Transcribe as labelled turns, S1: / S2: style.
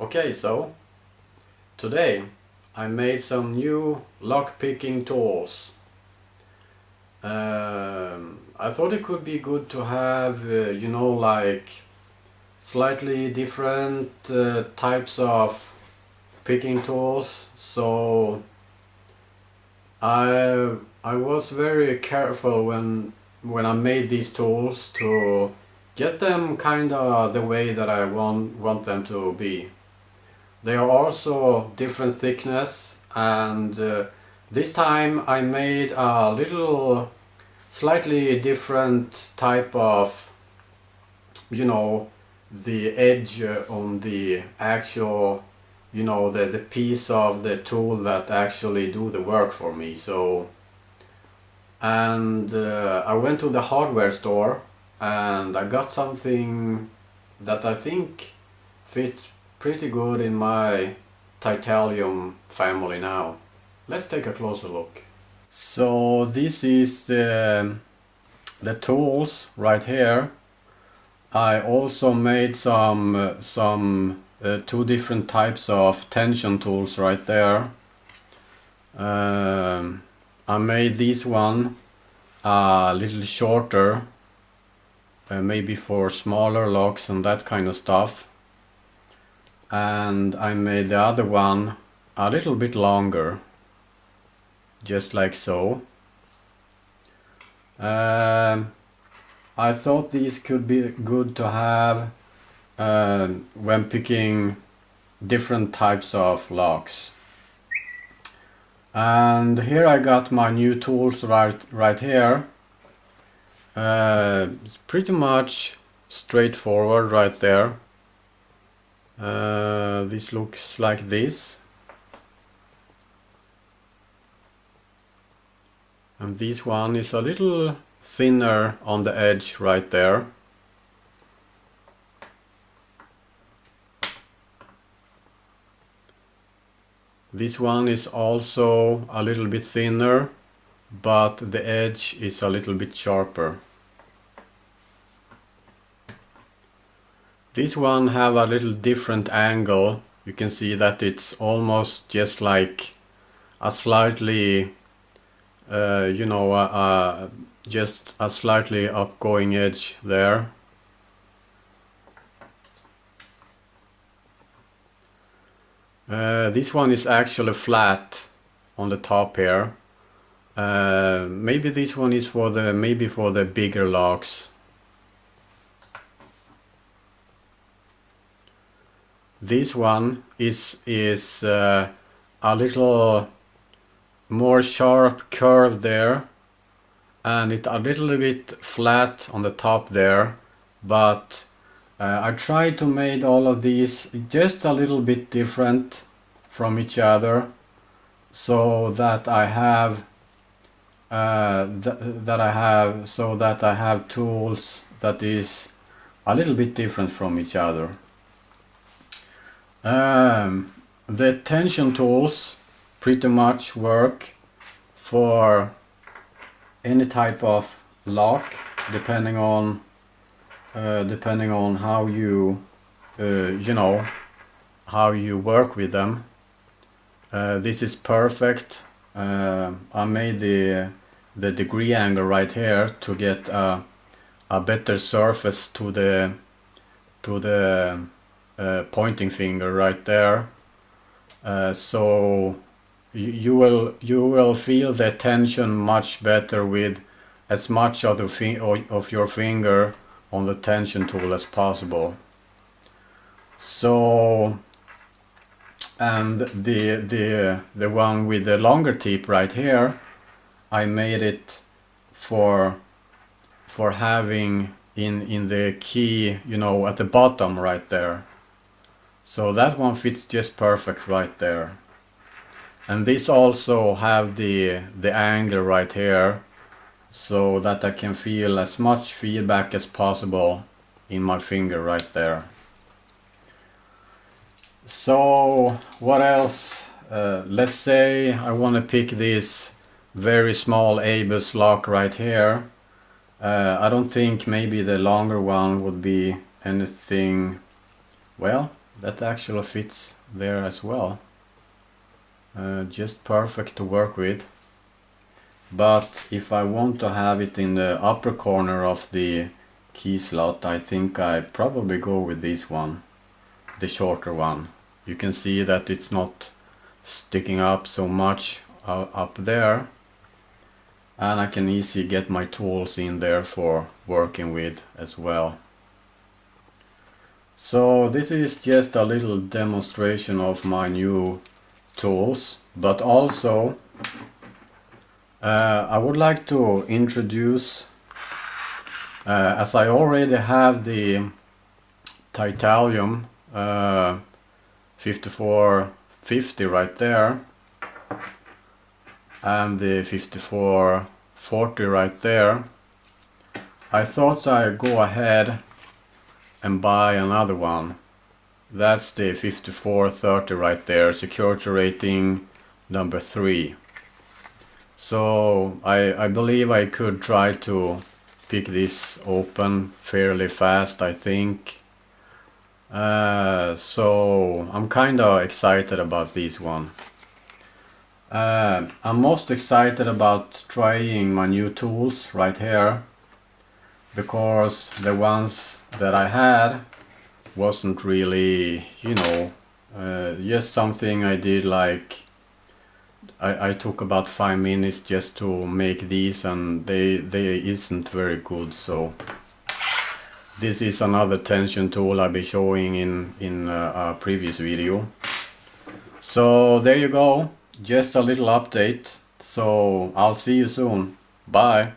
S1: Okay, so today I made some new lock picking tools. I thought it could be good to have, like slightly different types of picking tools. So I was very careful when I made these tools to get them kind of the way that I want them to be. They are also different thickness, and this time I made a little slightly different type of, the edge on the actual, the piece of the tool that actually do the work for me. And I went to the hardware store and I got something that I think fits pretty good in my Titalium family now. Let's take a closer look. So this is the tools right here. I also made some two different types of tension tools right there. I made this one a little shorter, maybe for smaller locks and that kind of stuff. And I made the other one a little bit longer, just like so. I thought these could be good to have when picking different types of locks. And here I got my new tools right here. It's pretty much straightforward right there. This looks like this, and this one is a little thinner on the edge right there. This one is also a little bit thinner, but the edge is a little bit sharper. This one have a little different angle. You can see that it's almost just like a slightly, just a slightly upgoing edge there. This one is actually flat on the top here. Maybe this one is for the bigger locks. This one is a little more sharp curve there, and it's a little bit flat on the top there, but I tried to make all of these just a little bit different from each other, so that I have tools that is a little bit different from each other. The tension tools pretty much work for any type of lock, depending on how you how you work with them. This is perfect. I made the degree angle right here to get a better surface to the pointing finger right there. So you will feel the tension much better with as much of your finger on the tension tool as possible. So, and the one with the longer tip right here, I made it for having in the key, at the bottom right there. So that one fits just perfect right there. And this also have the angle right here, so that I can feel as much feedback as possible in my finger right there. So what else? Let's say I want to pick this very small ABUS lock right here. I don't think maybe the longer one would be anything. Well, that actually fits there as well. Just perfect to work with. But if I want to have it in the upper corner of the key slot, I think I probably go with this one, the shorter one. You can see that it's not sticking up so much up there, and I can easily get my tools in there for working with as well. So this is just a little demonstration of my new tools, but also I would like to introduce, as I already have the Titalium 5450 right there, and the 5440 right there, I thought I'd go ahead and buy another one. That's the 5430 right there, security rating number 3. So I believe I could try to pick this open fairly fast, I think. So I'm kinda excited about this one. I'm most excited about trying my new tools right here, because the ones that I had wasn't really, you know, just something I did, like I took about 5 minutes just to make these, and they isn't very good. So this is another tension tool I'll be showing in a previous video. So there you go, just a little update. So I'll see you soon. Bye.